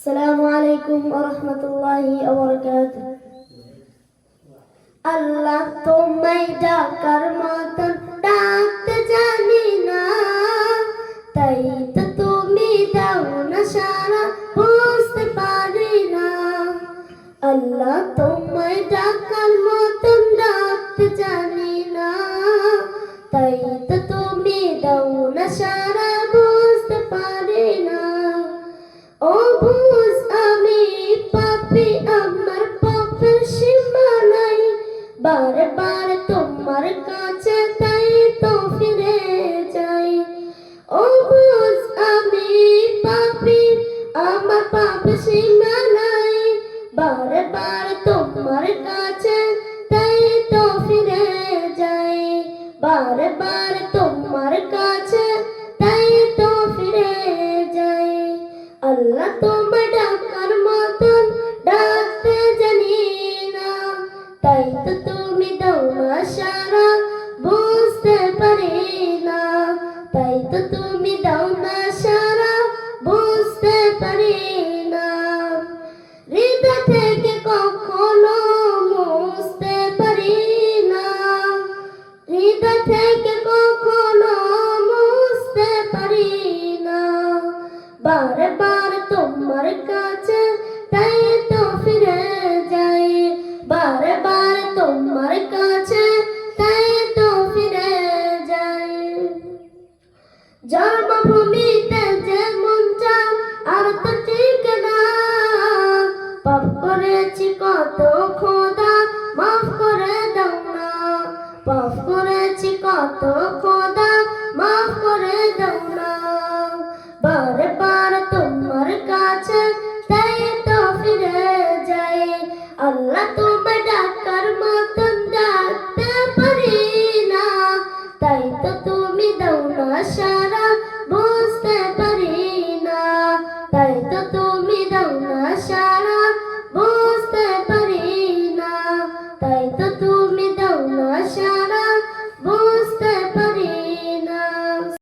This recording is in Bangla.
আসসালামু আলাইকুম ওয়া রাহমাতুল্লাহি ওয়া বারাকাতুহু। আল্লাহ তোমায় ডাকার মতন ডাকতে জানি না, তাই তো তুমি দাও না সারা, বুঝতে পারি না। আল্লাহ তোমায় ডাকার মতন ডাকতে জানি না, তাই তো তুমি দাও না সারা, বুঝতে পারি না। ও বুঝ আমি পাপী, আমার পাপের সীমা নাই, বারে বারে তোমার কাছে তাই তো ফিরে যাই। ও বুঝ আমি পাপী, আমার পাপের সীমা নাই, বারে বারে তোমার কাছে তাই তো ফিরে যাই। বারে বারে তোমার কাছে তাই তো ফিরে যাই। আল্লাহ তোমায় ডাকার মতন ডাকতে জানি না, তাই তো তুমি দাও না সারা, বুঝতে পারি না। তাই তো তুমি দাও না সারা, বুঝতে পারি না। হৃদয় থেকে কখনো মুছতে পারি না, হৃদয় থেকে কখনো মুছতে পারি না। বারে বারে তোমার কাছে তাই তো ফিরে যাই। বারে বারে তোমার কাছে তাই তো ফিরে যাই। জন্মভূমিতে যেমন চাও আর তো ঠিক না, পাপ করেছি কত খোদা, মাফ করে দাও না। পাপ করেছি কত খোদা, মাফ করে দাও না। বারে বারে তোমার কাছে তাই তো ফিরে যাই। আল্লাহ তোমায় ডাকার মতন